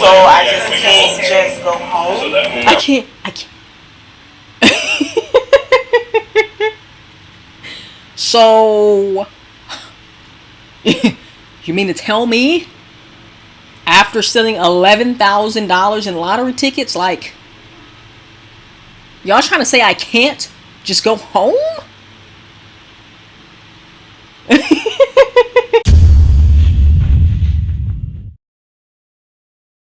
So I just can't just go home? I can't. So, you mean to tell me, after stealing $11,000 in lottery tickets, like, y'all trying to say I can't just go home?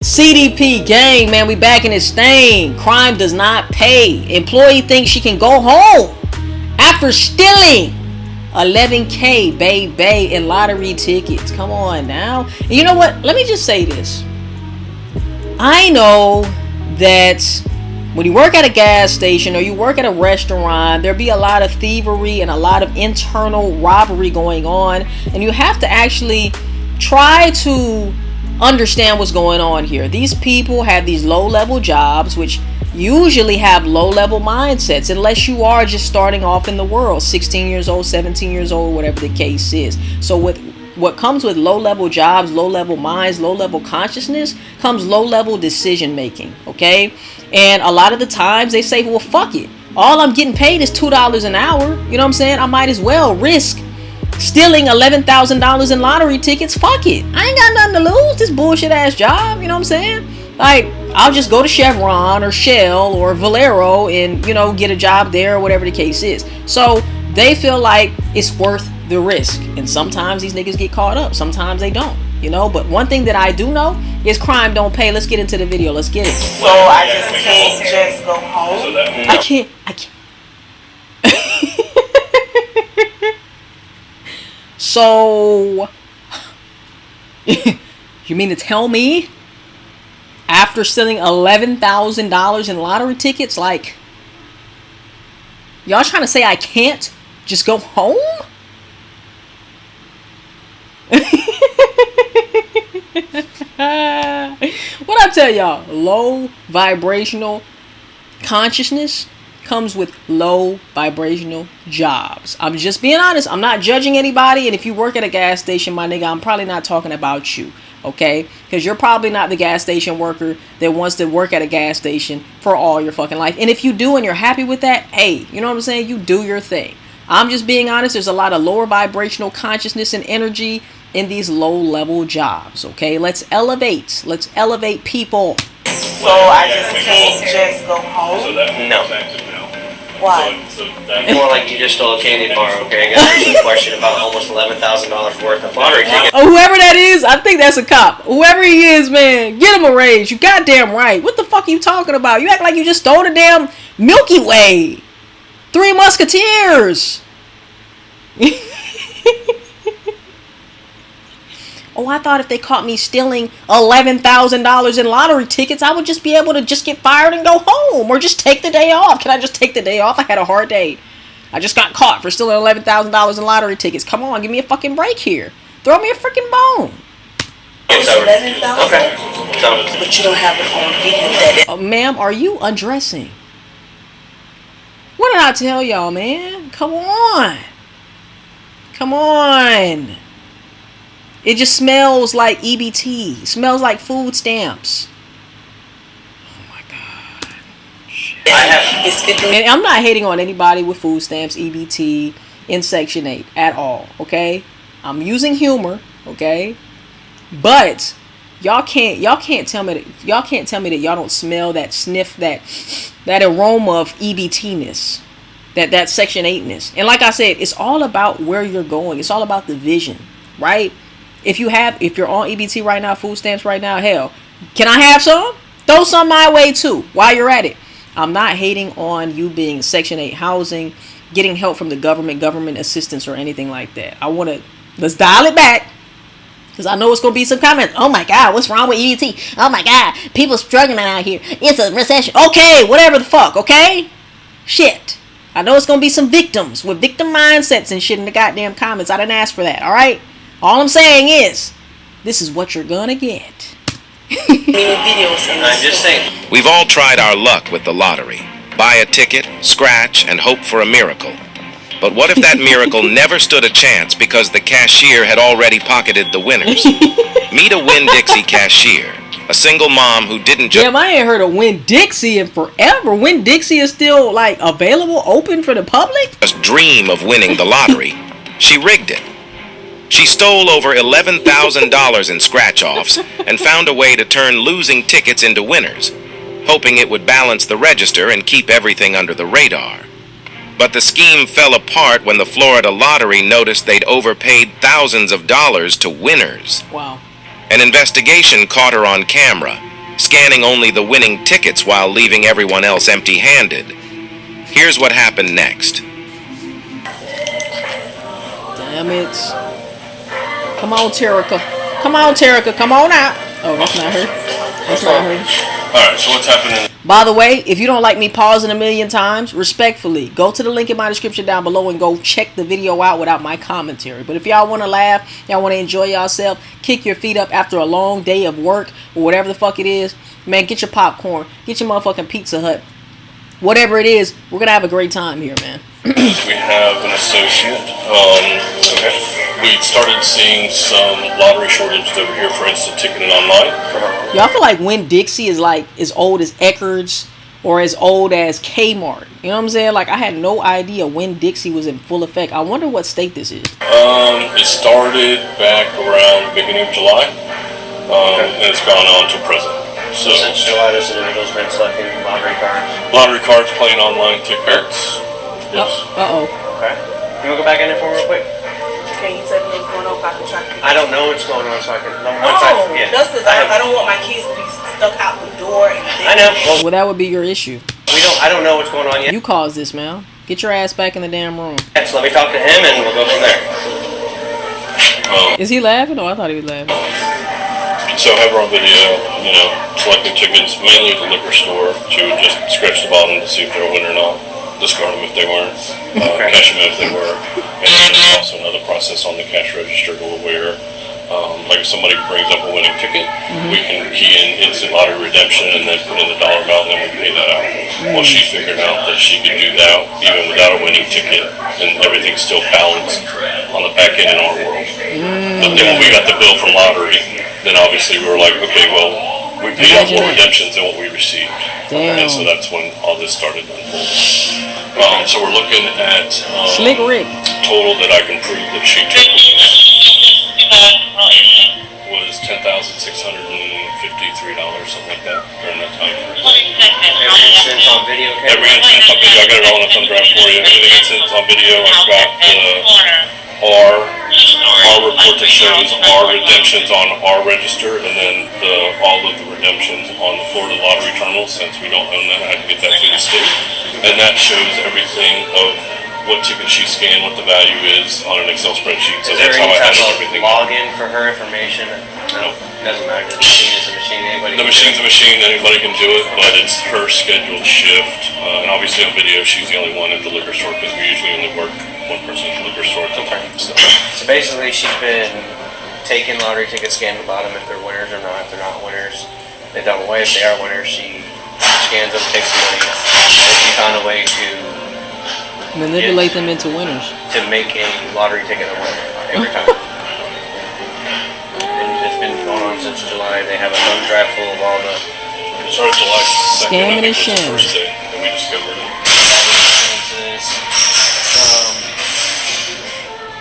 CDP gang, man, we back in this thing. Crime does not pay. Employee thinks she can go home after stealing $11K, baby, in lottery tickets. Come on now. And you know what? Let me just say this. I know that when you work at a gas station or you work at a restaurant, there'll be a lot of thievery and a lot of internal robbery going on. And you have to actually try to understand what's going on here. These people have these low-level jobs, which usually have low-level mindsets, unless you are just starting off in the world, 16 years old, 17 years old, whatever the case is. So what comes with low-level jobs, low-level minds, low-level consciousness, comes low-level decision-making, okay? And a lot of the times they say, well, fuck it. All I'm getting paid is $2 an hour. You know what I'm saying? I might as well risk stealing $11,000 in lottery tickets. Fuck it. I ain't got nothing to lose. This bullshit ass job. You know what I'm saying? Like, I'll just go to Chevron or Shell or Valero and, you know, get a job there or whatever the case is. So they feel like it's worth the risk. And sometimes these niggas get caught up. Sometimes they don't. You know, but one thing that I do know is crime don't pay. Let's get into the video. Let's get it. So I just can't just go home? I can't. So, you mean to tell me, after stealing $11,000 in lottery tickets, like, y'all trying to say I can't just go home? What I tell y'all, low vibrational consciousness comes with low vibrational jobs. I'm just being honest. I'm not judging anybody. And if you work at a gas station, my nigga, I'm probably not talking about you. Okay? Because you're probably not the gas station worker that wants to work at a gas station for all your fucking life. And if you do and you're happy with that, hey, you know what I'm saying? You do your thing. I'm just being honest. There's a lot of lower vibrational consciousness and energy in these low level jobs. Okay? Let's elevate. Let's elevate people. So I just can't just go home? No. Why? More like you just stole a candy bar, okay? I got a question about almost $11,000 worth of lottery tickets. Whoever that is, I think that's a cop. Whoever he is, man, get him a raise. You goddamn right. What the fuck are you talking about? You act like you just stole the damn Milky Way. Three Musketeers. Oh, I thought if they caught me stealing $11,000 in lottery tickets, I would just be able to just get fired and go home or just take the day off. Can I just take the day off? I had a hard day. I just got caught for stealing $11,000 in lottery tickets. Come on, give me a fucking break here. Throw me a freaking bone. It's $11,000? Okay. So, but you don't have the phone video that. Ma'am, are you undressing? What did I tell y'all, man? Come on. Come on. It just smells like EBT. It smells like food stamps. Oh my God. Shit. And I'm not hating on anybody with food stamps, EBT, in Section 8 at all, okay? I'm using humor, okay? But y'all can't tell me that y'all don't smell that, sniff that aroma of EBT-ness. That Section 8-ness. And like I said, it's all about where you're going. It's all about the vision, right? If you're on EBT right now, food stamps right now, hell, can I have some? Throw some my way too while you're at it. I'm not hating on you being Section 8 housing, getting help from the government assistance or anything like that. Let's dial it back. Because I know it's going to be some comments. Oh my God, what's wrong with EBT? Oh my God, people struggling out here. It's a recession. Okay, whatever the fuck, okay? Shit. I know it's going to be some victims with victim mindsets and shit in the goddamn comments. I didn't ask for that, alright? All I'm saying is, this is what you're gonna get. I'm just saying. We've all tried our luck with the lottery. Buy a ticket, scratch, and hope for a miracle. But what if that miracle never stood a chance because the cashier had already pocketed the winners? Meet a Winn-Dixie cashier. A single mom who didn't just... Damn, I ain't heard of Winn-Dixie in forever. Winn-Dixie is still, like, available, open for the public? Just dream of winning the lottery. She rigged it. She stole over $11,000 in scratch-offs and found a way to turn losing tickets into winners, hoping it would balance the register and keep everything under the radar. But the scheme fell apart when the Florida lottery noticed they'd overpaid thousands of dollars to winners. Wow. An investigation caught her on camera, scanning only the winning tickets while leaving everyone else empty-handed. Here's what happened next. Damn it. Come on, Terica. Come on, Terica. Come on out. Oh, that's not her. That's not her. Alright, so what's happening? By the way, if you don't like me pausing a million times, respectfully, go to the link in my description down below and go check the video out without my commentary. But if y'all want to laugh, y'all want to enjoy yourself, kick your feet up after a long day of work or whatever the fuck it is, man, get your popcorn, get your motherfucking Pizza Hut. Whatever it is, we're going to have a great time here, man. We have an associate. We started seeing some lottery shortages over here for instant ticketing online. Y'all feel like Winn-Dixie is like as old as Eckerd's or as old as Kmart. You know what I'm saying? Like, I had no idea Winn-Dixie was in full effect. I wonder what state this is. It started back around the beginning of July, and it's gone on to present. So since July, those individuals been selecting lottery cards? Lottery cards, playing online tickets. Yes. Uh-oh. Okay. You want to go back in there for me real quick? Can you tell me what's going on if I can track it? I don't know what's going on, so I can... Just because I don't want my kids to be stuck out the door. I know. Well, that would be your issue. I don't know what's going on yet. You caused this, man. Get your ass back in the damn room. So let me talk to him and we'll go from there. Is he laughing? Oh, I thought he was laughing. So I have her on video, selecting tickets, mainly at the liquor store. She would just scratch the bottom to see if they're a winner or not. Discard them if they weren't, cash them if they were, and then there's also another process on the cash register where, like if somebody brings up a winning ticket, we can key in instant lottery redemption and then put in the dollar amount and then we pay that out. Well, she figured out that she could do that even without a winning ticket and everything's still balanced on the back end in our world. But then when we got the bill from lottery, then obviously we were like, okay, well, we paid out more redemptions than what we received. Damn. And so that's when all this started unfolding. So we're looking at Slick Rick. total that I can prove that she took was $10,653, something like that, during that time period. Every instance on video. Every instance on video, I got it all on a thumb drive for you. Every instance on video, I've got our report that shows our redemptions on our register, and then all of the redemptions on the Florida lottery terminal. Since we don't own that, I had to get that through the state, and that shows everything of what ticket she scanned, what the value is on an Excel spreadsheet. So that's how I handle everything. Login for her information. No. Doesn't matter. The machine is a machine. The machine's a machine. Anybody can do it, but it's her scheduled shift. And obviously on video, she's the only one at the liquor store because we usually only work one person at the liquor store at the time. So basically, she's been taking lottery tickets, scanning the bottom if they're winners or not. If they're not winners, they don't away. If they are winners, she scans them, takes the money. She found a way to manipulate them into winners. To make a lottery ticket a winner every time. And it's been going on since July. They have a thumb drive full of all the... It started July 2nd. Scamming and shamming. First day, and we discovered it.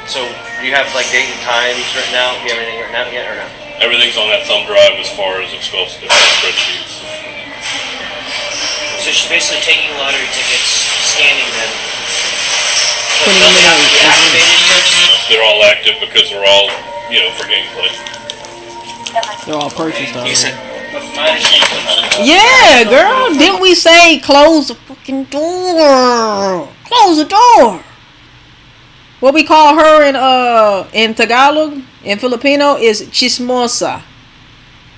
So, do you have like date and times written out? Do you have anything written out yet or no? Everything's on that thumb drive as far as Excel spreadsheets. So she's basically taking lottery tickets, scanning them. Putting them in Activated yet? They're all active because they're all, for gameplay. They're all purchased already. He said, my understanding. Yeah, girl. Didn't we say close the fucking door? Close the door. What we call her in Tagalog, in Filipino, is chismosa.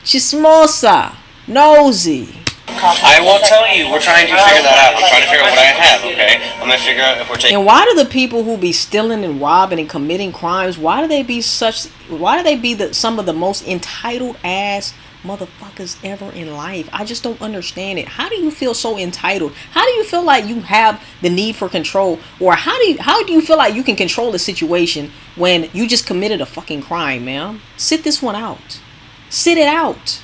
Chismosa. Nosy. I will tell you, we're trying to figure that out. I'm trying to figure out what I have, okay? I'm going to figure out if we're taking... And why do the people who be stealing and robbing and committing crimes, why do they be some of the most entitled ass motherfuckers ever in life? I just don't understand it. How do you feel so entitled? How do you feel like you have the need for control? Or how do you feel like you can control the situation when you just committed a fucking crime, man? Sit this one out. Sit it out.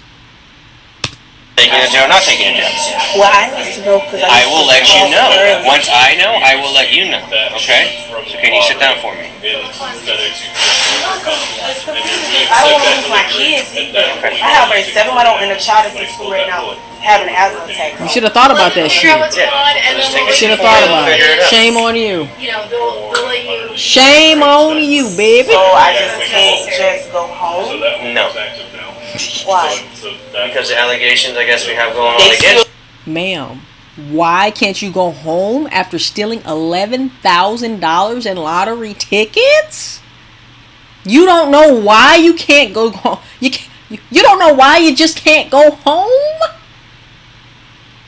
taking you to jail or not taking you to jail? Well, I need to know because I will let you know. Once I know, I will let you know. Okay? So can you sit down for me? I don't want to lose my kids either. I have a 7-month-old and a child that's in school right now having an asthma attack. You should have thought about that shit. You Should have thought about it. Shame on you. Shame on you, baby. So I just can't just go home? No. Why? Because the allegations I guess we have going on They against Ma'am, why can't you go home after stealing $11,000 in lottery tickets? You don't know why you can't go home. You don't know why you just can't go home?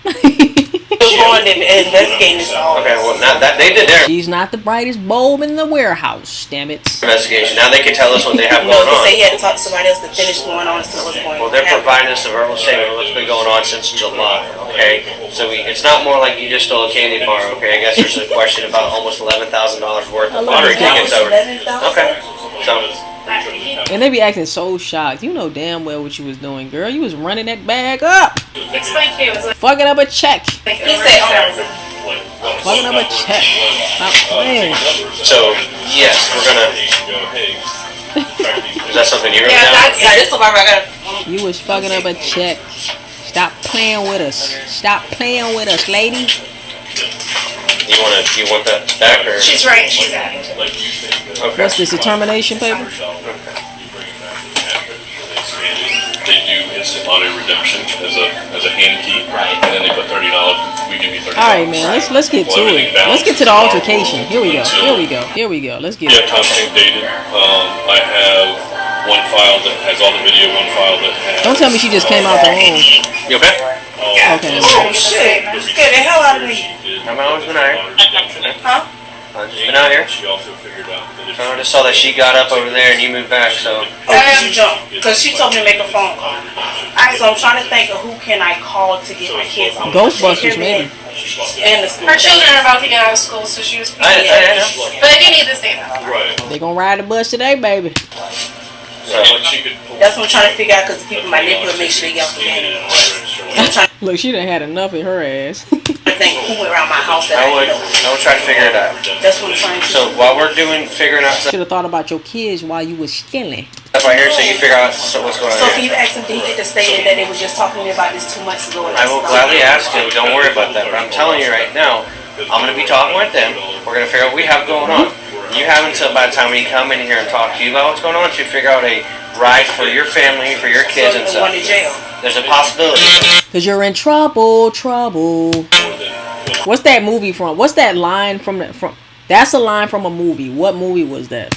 Going and investigating this all. Okay, well, now that they did their She's not the brightest bulb in the warehouse, damn it. investigation. Now they can tell us what they have No, going he said on. he had to talk to somebody else to finish going on and see what's going on. Well, they're providing us a verbal statement of what's been going on since July, okay? So it's not more like you just stole a candy bar, okay? I guess there's a question about almost $11,000 worth of lottery tickets over. Okay, so And they be acting so shocked. You know damn well what you was doing, girl. You was running that bag up. Explain to you. Fucking up a check. He said, Fucking up a check. Stop playing. so yes, we're gonna. Is that something you wrote down? yeah, this is what I got. You was fucking up a check. Stop playing with us. Stop playing with us, lady. You want that back or? She's right. She's at it. Okay. What's this, a termination paper? They do instant lottery redemption as a hand key, and then they put $30. We give you $30. All right, man. Let's get to it. Let's get to the altercation. Here we go. Let's get Yeah, it. timestamp dated. I have one file that has all the video, one file that has. Don't tell me she just came out the room. You okay? Okay. Oh, shit. Scared the hell out of me. I've always been out here. Huh? I've just been out here. She also figured out that if So I just saw that she got up over there and you moved back, so. Oh, because you jumped. Because she told me to make a phone call. So I'm trying to think of who can I call to get my kids home. Ghostbusters, maybe. And the school. Her children are about to get out of school, so she was. I know. But I do need this data. right, They gonna ride the bus today, baby. So, she could pull That's what I'm trying to figure out because people in my neighborhood make sure they get off the game. I'm trying Look, she done had enough in her ass. to think who went around my house that I I would know. try to figure it out. That's what I'm trying to So while we're figuring out Should have thought about your kids while you was stealing. stuff right here, so you figure out what's going So on can here. you ask them, did he get the statement that they were just talking to me about this 2 months ago? I will gladly ask you. Don't worry about that. But I'm telling you right now, I'm going to be talking with them. We're going to figure out what we have going on. You have until by the time we come in here and talk to you about what's going on to figure out a ride for your family, for your kids and So stuff. going to jail. There's a possibility. Cause you're in trouble. What's that movie from? What's that line from? That's a line from a movie. What movie was that?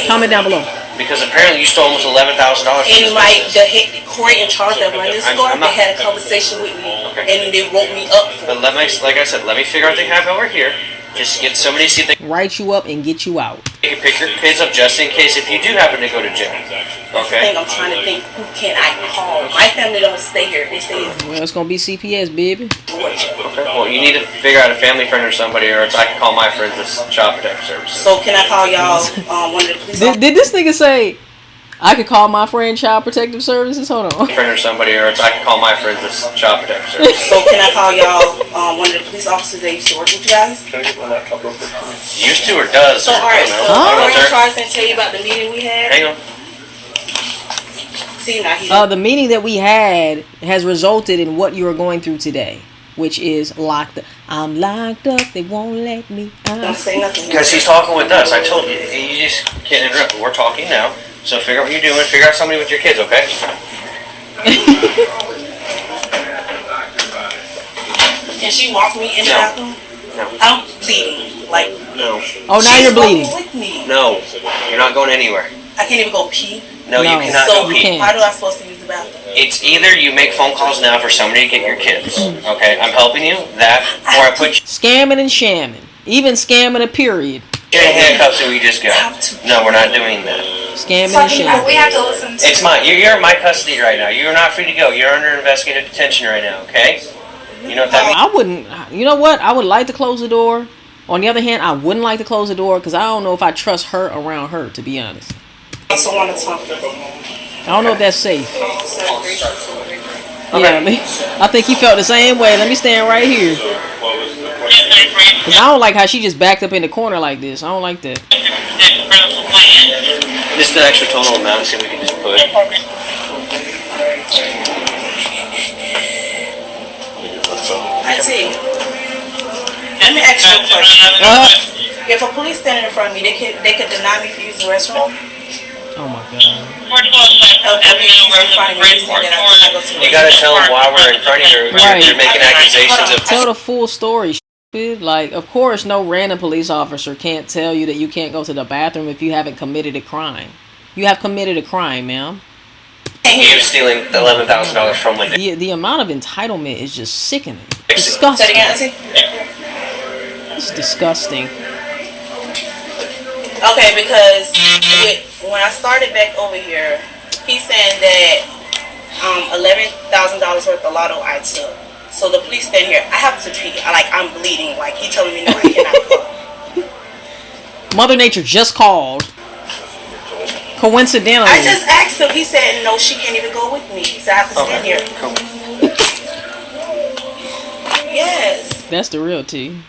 Comment down below. Because apparently you stole almost $11,000 from And this like business. the head, Corey in charge that run this I'm store, not- they had a conversation with me, Okay. and they wrote me up for But like I said, let me figure out what they have over here. Just get somebody to see if they Write you up and get you out. can pick your kids up just in case if you do happen to go to jail. Okay? thing. I'm trying to think, who can I call? My family don't stay here. They stay in Well, it's gonna be CPS, baby. Georgia. Okay. Well, you need to figure out a family friend or somebody, or else I can call my friends with Child Protective Services. So can I call y'all one of the police officers? Did this nigga say I could call my friend Child Protective Services? Hold on. Friend or somebody, or else I can call my friends with Child Protective Services. So can I call y'all one of the police officers that used to work with you guys? Used to or does? So alright, so Huh? Corey in charge didn't tell you about the meeting we had? Hang on. See now he The meeting that we had has resulted in what you are going through today, which is locked up. I'm locked up. They won't let me don't out. say nothing. Because he's talking with us. I told you. You just can't interrupt. We're talking now. So figure out what you're doing. Figure out somebody with your kids, okay? And she walked me in the No. bathroom. No. I'm bleeding. Like No. Oh, now she's you're bleeding. walking with me. No. You're not going anywhere. I can't even go pee. No, you No. cannot So go you pee. can't. how do I supposed to use the bathroom? It's either you make phone calls now for somebody to get your kids. Okay? I'm helping you. That, or I put you Scamming and shamming. Even scamming a period. in handcuffs and we just go. Have to. No, we're not doing that. Scamming So I and can- shamming. We have to listen to. It's mine. You're in my custody right now. You're not free to go. You're under investigative detention right now, okay? You know what that means? I wouldn't. You know what? I would like to close the door. On the other hand, I wouldn't like to close the door because I don't know if I trust her around her. To be honest, I also want to talk to I don't know if that's safe. celebration. Yeah, I think he felt the same way. Let me stand right here. So what was the question? Cause I don't like how she just backed up in the corner like this. I don't like that. This is the extra total amount. See if we can just put. I see. Let me ask you a question. If a police standing in front of me, they could deny me for using the restroom. Oh my god. You gotta tell them why we're in front of you. Right. You're making accusations of. Tell the full story. Like, of course, no random police officer can't tell you that you can't go to the bathroom if you haven't committed a crime. You have committed a crime, ma'am. You stealing $11,000 from Wendy. The amount of entitlement is just sickening. Disgusting. It's disgusting. Okay, because when I started back over here, he's saying that $11,000 worth of lotto I took. So the police stand here. I have to pee. I'm bleeding. Like, he telling me no, I cannot go. Mother Nature just called. Coincidentally. I just asked him. He said no, she can't even go with me. He said I have to stand here. Cool. Yes. That's the real tea.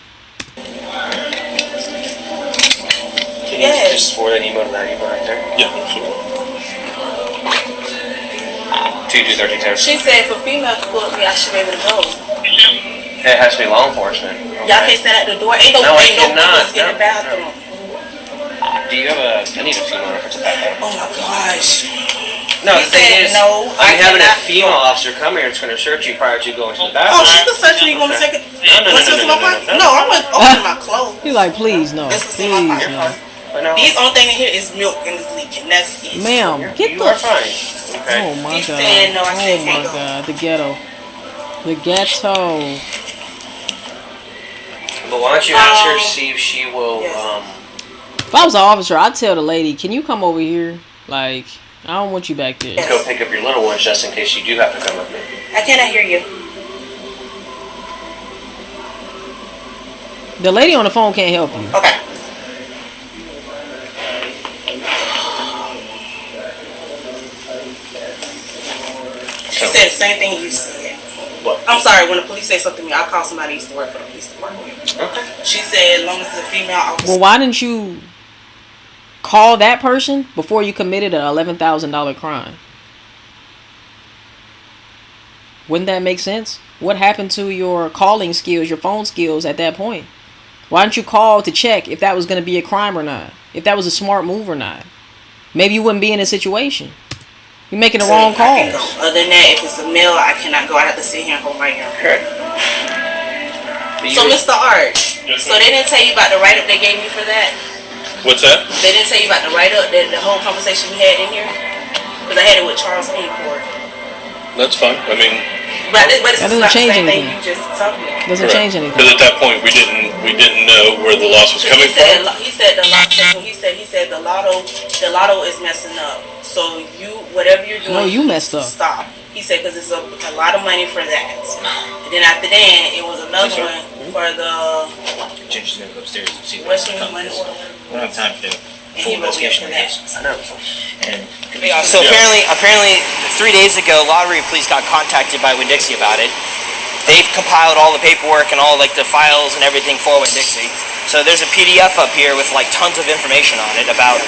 Can you just forward that email to that email right there? Yeah, absolutely. 2-2-13 times. She said if a female could pull up me, I should be able to go. It has to be law enforcement. Y'all can't stand at the door. Ain't No, I no cannot. police in the bathroom. Do you have a? I need a female reference to that. Oh my gosh. No, He the thing said is, no, I'm I having a cannot female go. officer come here. It's going to search you prior to going to the Oh, bathroom. she can search me. You want me to take it? No. I wouldn't open my clothes. He's like, please, no. This is Please, in my You're no. fine. But no, These only thing in here is milk and it's leaking. That's it. Ma'am, get you the... are fine. Okay. Oh my He's god. saying no, I said Oh can't my go. god. The ghetto. The ghetto. But why don't you ask her to see if she will? Yes. If I was an officer, I'd tell the lady, can you come over here? Like, I don't want you back there. Go pick up your little ones just in case you do have to come with me. I cannot hear you. The lady on the phone can't help you. Okay. She said the same thing you said. What? I'm sorry, when the police say something to me, I'll call somebody who used to work for the police department. Okay. She said as long as it's a female officer. Well, why didn't you call that person before you committed an $11,000 crime? Wouldn't that make sense? What happened to your calling skills, your phone skills at that point? Why didn't you call to check if that was going to be a crime or not? If that was a smart move or not? Maybe you wouldn't be in a situation. You're making the wrong call. I can go. Other than that, if it's a male, I cannot go. I have to sit here and hold my hair. Okay. So, Mr. Art, Yes, so ma'am. they didn't tell you about the write-up they gave me for that? What's that? They didn't tell you about the write-up, the whole conversation we had in here? Because I had it with Charles King Court. That's fine. I mean, But it's That doesn't not the change same thing anything. you just told me. Doesn't change anything. because at that point we didn't know where the loss was He coming said, from. he said the lotto is messing up. So whatever you're doing, No, you messed up. Stop. He said because it's a lot of money for that. And then after that, it was another one for the Ginger's gonna go upstairs and see what's what's your coming. money order. We don't have time for the And he full wrote me up investigation for of that. this. I know. And Yeah, so apparently 3 days ago, Lottery Police got contacted by Winn-Dixie about it. They've compiled all the paperwork and all like the files and everything for Winn-Dixie. So there's a PDF up here with like tons of information on it about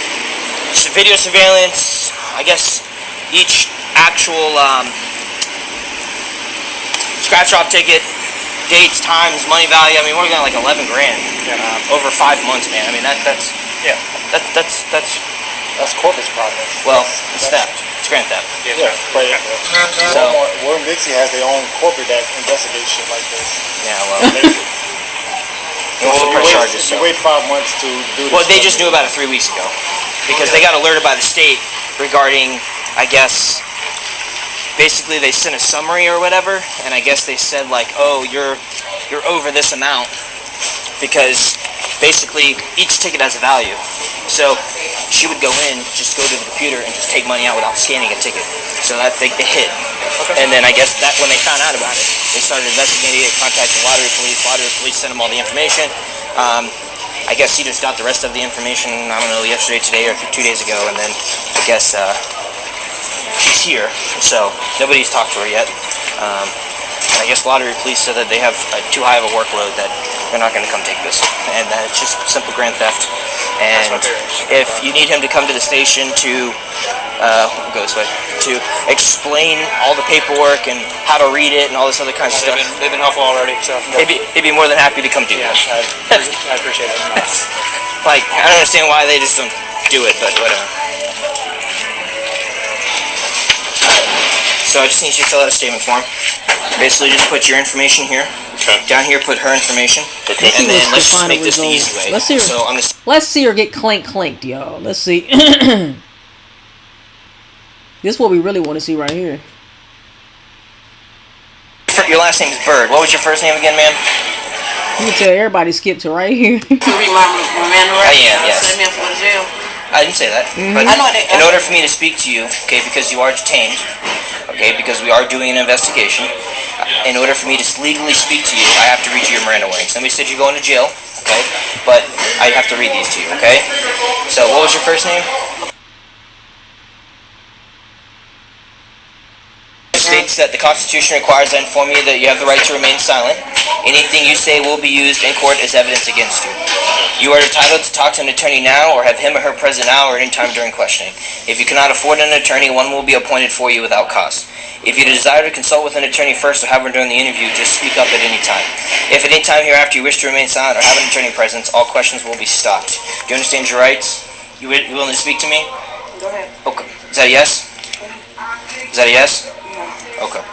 video surveillance. I guess each actual scratch-off ticket, dates, times, money value. I mean, we're looking at like 11 grand over 5 months, man. I mean that's Corpus progress. well, it's theft. It's grand theft. Yeah, but So Warren Dixie has their own corporate that investigates shit like this. yeah, well, So press charges. you So. wait 5 months to do this. Well, they just knew about it 3 weeks ago because they got alerted by the state regarding, I guess, basically they sent a summary or whatever, and I guess they said like, oh, you're over this amount because basically each ticket has a value. So she would go in, just go to the computer and just take money out without scanning a ticket. So that it hit. And then I guess that when they found out about it, they started investigating it, contacting Lottery Police. Lottery Police sent them all the information. I guess he just got the rest of the information, I don't know, yesterday, today, or 2 days ago, and then I guess he's here. So nobody's talked to her yet. I guess lottery police said that they have too high of a workload that they're not going to come take this, and that it's just simple grand theft. And if you need him to come to the station to go this way, to explain all the paperwork and how to read it and all this other kind of stuff, They've been helpful already, so. he'd be more than happy to come do that. I appreciate it. Like, I don't understand why they just don't do it, but whatever. So I just need you to fill out a statement form. Basically, just put your information here. Okay. Down here, put her information. Okay. And then Let's let's just find a make this the easy way. Let's see her. So I'm gonna Let's see her get clanked, y'all. Let's see. This is what we really want to see right here. your last name is Bird. What was your first name again, ma'am? You can tell everybody skip to right here. To read my memorandum. I am, yes. Send me up for the jail. I didn't say that. But I know they- in order for me to speak to you, okay, because you are detained, okay, because we are doing an investigation, in order for me to legally speak to you, I have to read you your Miranda warnings. Somebody said you're going to jail, okay, but I have to read these to you, okay? So what was your first name? States that the Constitution requires I inform you that you have the right to remain silent. Anything you say will be used in court as evidence against you. You are entitled to talk to an attorney now or have him or her present now or any time during questioning. If you cannot afford an attorney, one will be appointed for you without cost. If you desire to consult with an attorney first or have one during the interview, just speak up at any time. If at any time hereafter you wish to remain silent or have an attorney present, all questions will be stopped. Do you understand your rights? You willing to speak to me? Go ahead. Okay. Is that a yes? Is that a yes? Okay.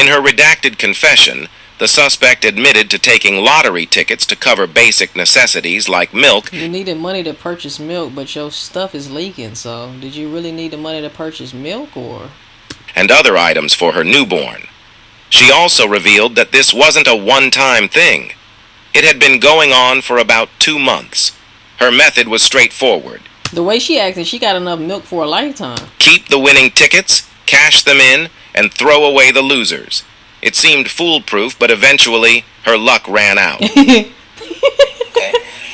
In her redacted confession, the suspect admitted to taking lottery tickets to cover basic necessities like milk. You needed money to purchase milk, but your stuff is leaking, so did you really need the money to purchase milk, or? And other items for her newborn. She also revealed that this wasn't a one-time thing. It had been going on for about 2 months. Her method was straightforward. The way she acted, she got enough milk for a lifetime. Keep the winning tickets, cash them in, and throw away the losers. It seemed foolproof, but eventually her luck ran out. Okay,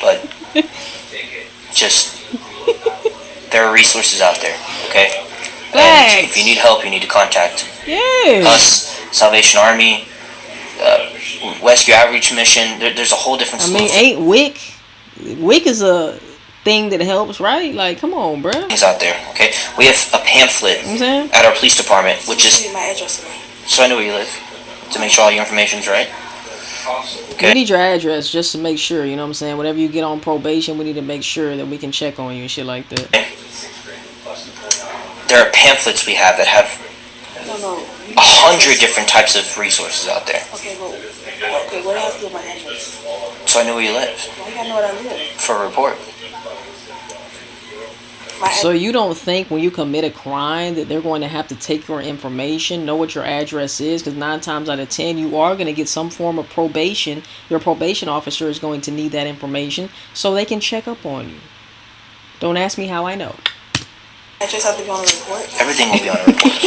but just there are resources out there, okay? And if you need help, you need to contact Yes. us, Salvation Army, Rescue Outreach Mission. There's a whole different I slew mean, of ain't WIC? WIC is a thing that helps, right? Like, come on, bruh. things out there, okay? We have a pamphlet You know what I'm saying? at our police department, which Give is me my address. so I know where you live, to make sure all your information's right. We need your address just to make sure, you know what I'm saying? Whenever you get on probation, we need to make sure that we can check on you and shit like that. There are pamphlets we have that have No. 100 different types of resources out there. Okay, well, okay, what else do my address? So I know where you live Why you gotta know what I live? for a report. My So you don't think when you commit a crime that they're going to have to take your information, know what your address is? Because 9 times out of 10, you are going to get some form of probation. Your probation officer is going to need that information so they can check up on you. Don't ask me how I know. address have to be on the report. Everything will be on a report.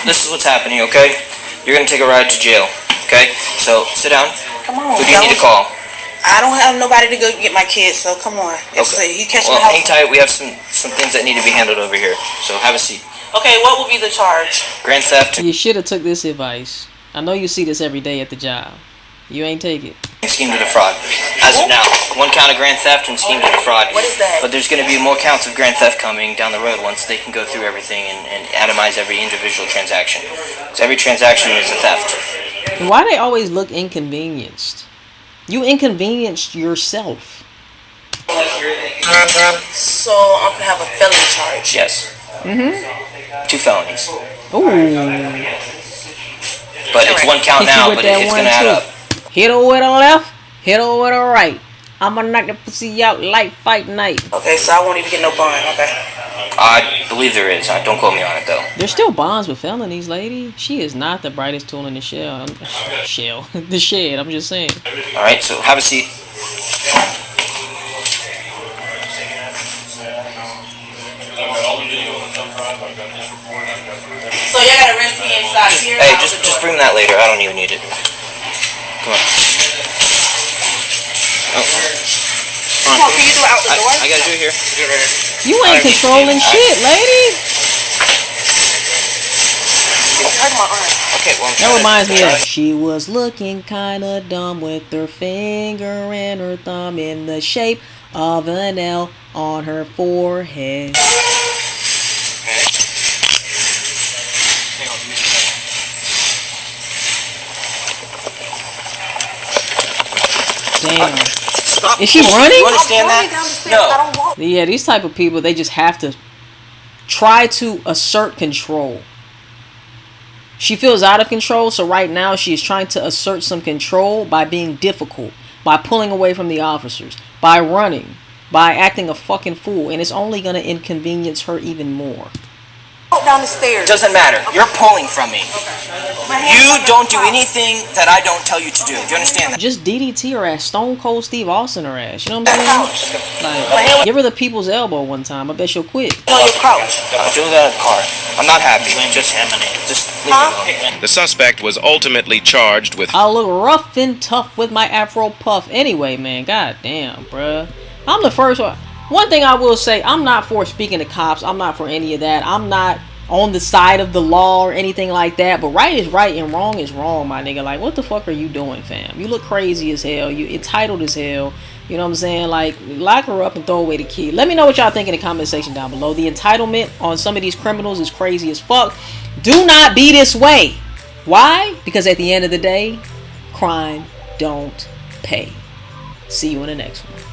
This is what's happening, okay? You're going to take a ride to jail, okay? So sit down. Come on. Who do you need to call? I don't have nobody to go get my kids, so come on. You catch Well, my house. hang tight. We have some things that need to be handled over here. So have a seat. Okay, what will be the charge? Grand theft, You should have took this advice. I know you see this every day at the job. You ain't take it. scheme to defraud. As of now, 1 count of grand theft and scheme to defraud. What is that? But there's going to be more counts of grand theft coming down the road once they can go through everything and itemize every individual transaction. So every transaction is a theft. Why they always look inconvenienced? You inconvenienced yourself. So I'm gonna have a felony charge. Yes. 2 felonies. Ooh. But it's 1 count Hit you now, with but that it's going to one, add too. up. Hit her with a left, hit her with a right. I'ma knock the pussy out like fight night. Okay, so I won't even get no bond. Okay. I believe there is. Don't quote me on it, though. There's still bonds with felonies, lady. She is not the brightest tool in the the shed, I'm just saying. Alright, so have a seat. So y'all gotta arrest me inside here. Hey, just bring that later. I don't even need it. Come on. Come on, can you do it out the door? I gotta do it here. You ain't controlling shit, lady. Okay, well, That reminds me of, she was looking kinda dumb with her finger and her thumb in the shape of an L on her forehead. Damn. Stop. Is she running? You understand that? No. Yeah, these type of people, they just have to try to assert control. She feels out of control, so right now she is trying to assert some control by being difficult, by pulling away from the officers, by running, by acting a fucking fool, and it's only going to inconvenience her even more. Down the stairs. Doesn't matter. You're pulling from me. You don't do anything that I don't tell you to do. Do you understand that? Just DDT her ass, Stone Cold Steve Austin her ass. You know what I'm saying? Like, give her the people's elbow one time. I bet she'll quit. Tell your couch. I'm doing that in the car. I'm not happy. Just leave me alone. The suspect was ultimately charged with I look rough and tough with my afro puff. Anyway, man, god damn, bruh. I'm the first one. One thing I will say, I'm not for speaking to cops. I'm not for any of that. I'm not on the side of the law or anything like that. But right is right and wrong is wrong, my nigga. Like, what the fuck are you doing, fam? You look crazy as hell. You entitled as hell. You know what I'm saying? Like, lock her up and throw away the key. Let me know what y'all think in the comment section down below. The entitlement on some of these criminals is crazy as fuck. Do not be this way. Why? Because at the end of the day, crime don't pay. See you in the next one.